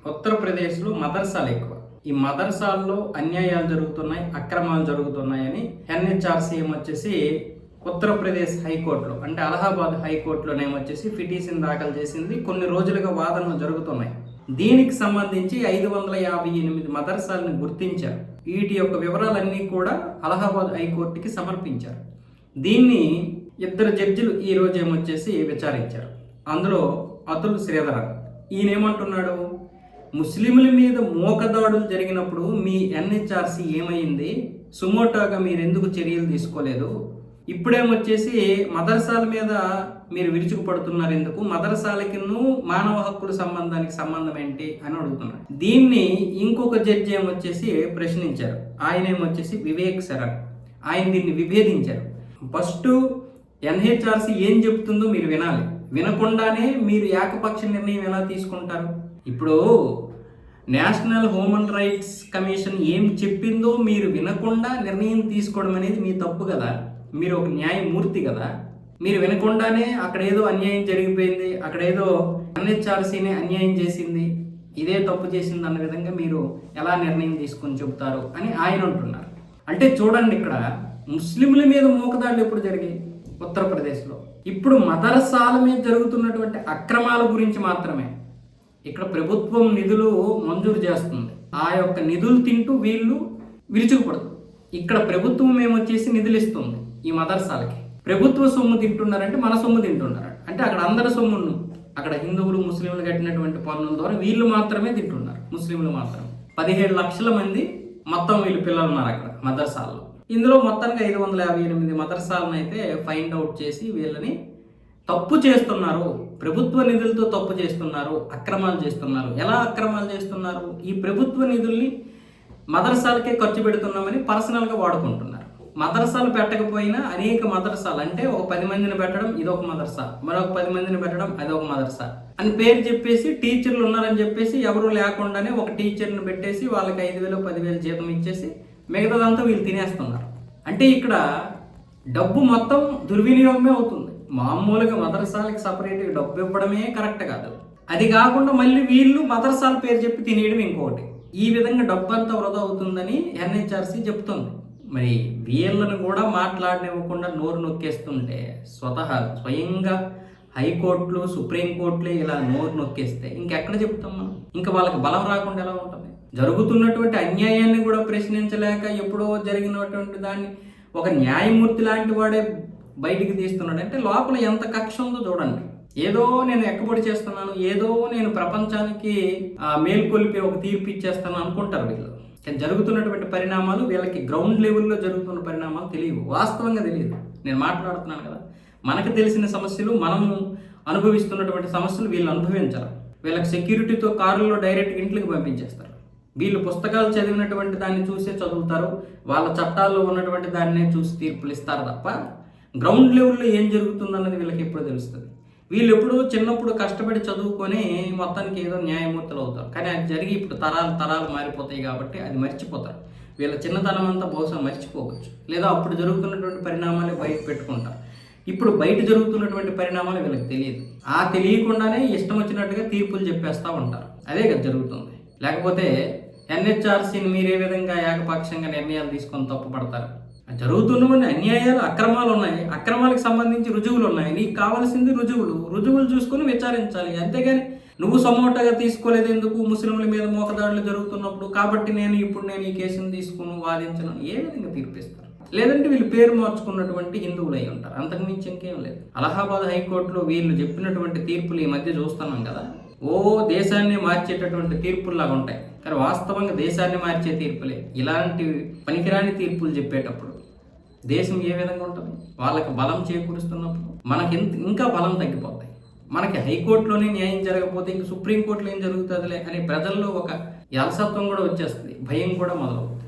ఉత్తరప్రదేశ్లో మదర్సాలు ఎక్కువ. ఈ మదర్సాల్లో అన్యాయాలు జరుగుతున్నాయి, అక్రమాలు జరుగుతున్నాయని ఎన్హెచ్ఆర్సీ ఏమొచ్చేసి ఉత్తరప్రదేశ్ హైకోర్టులో అంటే అలహాబాద్ హైకోర్టులోనేమొచ్చేసి పిటిషన్ దాఖలు చేసింది. కొన్ని రోజులుగా వాదనలు జరుగుతున్నాయి. దీనికి సంబంధించి 558 మదర్సాలను గుర్తించారు. వీటి యొక్క వివరాలన్నీ కూడా అలహాబాద్ హైకోర్టుకి సమర్పించారు. దీన్ని 2 జడ్జిలు ఈ రోజు ఏమొచ్చేసి విచారించారు. అందులో అతుల్ శ్రీధరన్ ఈయనేమంటున్నాడు, ముస్లింల మీద మోకదాడులు జరిగినప్పుడు మీ ఎన్హెచ్ఆర్సీ ఏమైంది, సుమోటోగా మీరు ఎందుకు చర్యలు తీసుకోలేదు, ఇప్పుడేమొచ్చేసి మదర్సాల మీద మీరు విరుచుకుపడుతున్నారు ఎందుకు, మదర్సాలకిను మానవ హక్కుల సంబంధానికి సంబంధం ఏంటి అని అడుగుతున్నాడు. దీన్ని ఇంకొక జడ్జి ఏమొచ్చేసి ప్రశ్నించారు. ఆయన ఏమొచ్చేసి వివేక్ శరణ్. ఆయన దీన్ని విభేదించారు. ఫస్ట్ ఎన్హెచ్ఆర్సీ ఏం చెప్తుందో మీరు వినాలి, వినకుండానే మీరు ఏకపక్ష నిర్ణయం ఎలా తీసుకుంటారు? ఇప్పుడు నేషనల్ హ్యూమన్ రైట్స్ కమిషన్ ఏం చెప్పిందో మీరు వినకుండా నిర్ణయం తీసుకోవడం అనేది మీ తప్పు కదా. మీరు ఒక న్యాయమూర్తి కదా. మీరు వినకుండానే అక్కడ ఏదో అన్యాయం జరిగిపోయింది, అక్కడ ఏదో ఎన్హెచ్ఆర్సీనే అన్యాయం చేసింది, ఇదే తప్పు చేసింది అన్న విధంగా మీరు ఎలా నిర్ణయం తీసుకొని చెబుతారు అని ఆయన అంటున్నారు. అంటే చూడండి, ఇక్కడ ముస్లింల మీద మోకదాడులు ఎప్పుడు జరిగాయి ఉత్తరప్రదేశ్లో. ఇప్పుడు మదర్సాల మీద జరుగుతున్నటువంటి అక్రమాల గురించి మాత్రమే. ఇక్కడ ప్రభుత్వం నిధులు మంజూరు చేస్తుంది, ఆ యొక్క నిధులు తింటూ వీళ్ళు విరుచుకుపడదు. ఇక్కడ ప్రభుత్వం ఏమొచ్చేసి నిధులు ఇస్తుంది ఈ మదర్సాలకి. ప్రభుత్వ సొమ్ము తింటున్నారంటే మన సొమ్ము తింటున్నారు. అంటే అక్కడ అందరి సొమ్మును, అక్కడ హిందువులు ముస్లింలు కట్టినటువంటి పన్నుల ద్వారా వీళ్ళు మాత్రమే తింటున్నారు, ముస్లింలు మాత్రమే. 17 లక్షల మంది మొత్తం వీళ్ళు పిల్లలు ఉన్నారు అక్కడ మదర్సాల్లో. ఇందులో మొత్తానికి 558 మదర్సాలను అయితే ఫైండ్ అవుట్ చేసి వీళ్ళని తప్పు చేస్తున్నారు, ప్రభుత్వ నిధులతో తప్పు చేస్తున్నారు, అక్రమాలు చేస్తున్నారు. ఎలా అక్రమాలు చేస్తున్నారు? ఈ ప్రభుత్వ నిధుల్ని మదర్సాలకే ఖర్చు పెడుతున్నామని పర్సనల్గా వాడుకుంటున్నారు. మదర్సాలు పెట్టకపోయినా అనేక మదర్సాలు, అంటే ఒక 10 మందిని పెట్టడం ఇదొక మదర్సా, మరొక 10 మందిని పెట్టడం అదొక మదర్సా అని పేరు చెప్పేసి, టీచర్లు ఉన్నారని చెప్పేసి ఎవరు లేకుండానే ఒక టీచర్ని పెట్టేసి వాళ్ళకి 5,000 10,000 జీతం ఇచ్చేసి మిగతాదంతా వీళ్ళు తినేస్తున్నారు. అంటే ఇక్కడ డబ్బు మొత్తం దుర్వినియోగమే అవుతుంది. మామూలుగా మదర్సాలకి సపరేట్గా డబ్బు ఇవ్వడమే కరెక్ట్ కాదు. అది కాకుండా మళ్ళీ వీళ్ళు మదర్సాల పేరు చెప్పి తినేయడం ఇంకొకటి. ఈ విధంగా డబ్బు అంతా వృధా అవుతుందని ఎన్హెచ్ఆర్సీ చెప్తుంది. మరి వీళ్ళను కూడా మాట్లాడనివ్వకుండా నోరు నొక్కేస్తుంటే స్వయంగా హైకోర్టులు సుప్రీంకోర్టులే ఇలా నోరు నొక్కేస్తే ఇంకెక్కడ చెప్తాం మనం? ఇంకా వాళ్ళకి బలం రాకుండా ఎలా ఉంటుంది? జరుగుతున్నటువంటి అన్యాయాన్ని కూడా ప్రశ్నించలేక ఎప్పుడో జరిగినటువంటి దాన్ని ఒక న్యాయమూర్తి లాంటి వాడే బయటికి తీస్తున్నాడు అంటే లోపల ఎంత కక్ష ఉందో చూడండి. ఏదో నేను ఎక్కబడి చేస్తున్నాను, ఏదో నేను ప్రపంచానికి మేల్కొల్పి ఒక తీర్పు ఇచ్చేస్తాను అనుకుంటారు వీళ్ళు. కానీ జరుగుతున్నటువంటి పరిణామాలు వీళ్ళకి గ్రౌండ్ లెవెల్లో జరుగుతున్న పరిణామాలు తెలియవు, వాస్తవంగా తెలియదు. నేను మాట్లాడుతున్నాను కదా, మనకు తెలిసిన సమస్యలు, మనము అనుభవిస్తున్నటువంటి సమస్యలు వీళ్ళు అనుభవించాలి. వీళ్ళకి సెక్యూరిటీతో కారుల్లో డైరెక్ట్ ఇంట్లోకి పంపించేస్తారు. వీళ్ళు పుస్తకాలు చదివినటువంటి దాన్ని చూసే చదువుతారు, వాళ్ళ చట్టాల్లో ఉన్నటువంటి దాన్నే చూసి తీర్పులు ఇస్తారు తప్ప గ్రౌండ్ లెవెల్లో ఏం జరుగుతుందన్నది వీళ్ళకి ఎప్పుడు తెలుస్తుంది. వీళ్ళు ఎప్పుడు చిన్నప్పుడు కష్టపడి చదువుకొని మొత్తానికి ఏదో న్యాయమూర్తులు అవుతారు. కానీ అది జరిగి ఇప్పుడు తరాలు మారిపోతాయి కాబట్టి అది మర్చిపోతారు. వీళ్ళ చిన్నతనం అంతా బహుశా మర్చిపోవచ్చు, లేదా అప్పుడు జరుగుతున్నటువంటి పరిణామాలు బయట పెట్టుకుంటారు. ఇప్పుడు బయట జరుగుతున్నటువంటి పరిణామాలు వీళ్ళకి తెలియదు. ఆ తెలియకుండానే ఇష్టం వచ్చినట్టుగా తీర్పులు చెప్పేస్తూ ఉంటారు. అదే కదా జరుగుతుంది. లేకపోతే ఎన్హెచ్ఆర్సీని మీరే విధంగా ఏకపక్షంగా నిర్ణయాలు తీసుకొని తప్పుపడతారు? జరుగుతున్నవన్నీ అన్యాయాలు, అక్రమాలు ఉన్నాయి, అక్రమాలకు సంబంధించి రుజువులు ఉన్నాయి. నీకు కావాల్సింది రుజువులు చూసుకొని విచారించాలి. అంతేగాని నువ్వు సమోటగా తీసుకోలేదు ఎందుకు, ముస్లింల మీద మోకదాడులు జరుగుతున్నప్పుడు కాబట్టి నేను ఈ కేసును తీసుకుని వాదించను, ఏ విధంగా తీర్పిస్తారు? లేదంటే వీళ్ళు పేరు మార్చుకున్నటువంటి హిందువులు అయి ఉంటారు, అంతకు మించి ఇంకేం లేదు. అలహాబాద్ హైకోర్టులో వీళ్ళు చెప్పినటువంటి తీర్పులు ఈ మధ్య చూస్తున్నాం కదా, దేశాన్ని మార్చేటటువంటి తీర్పుల్లాగా ఉంటాయి. కానీ వాస్తవంగా దేశాన్ని మార్చే తీర్పులే. ఇలాంటి పనికిరాని తీర్పులు చెప్పేటప్పుడు దేశం ఏ విధంగా ఉంటుంది? వాళ్ళకి బలం చేకూరుస్తున్నప్పుడు మనకి ఇంకా బలం తగ్గిపోతాయి. మనకి హైకోర్టులోనే న్యాయం జరగకపోతే ఇంక సుప్రీంకోర్టులో ఏం జరుగుతుందిలే అని ప్రజల్లో ఒక అలసత్వం కూడా వచ్చేస్తుంది, భయం కూడా మొదలవుతుంది.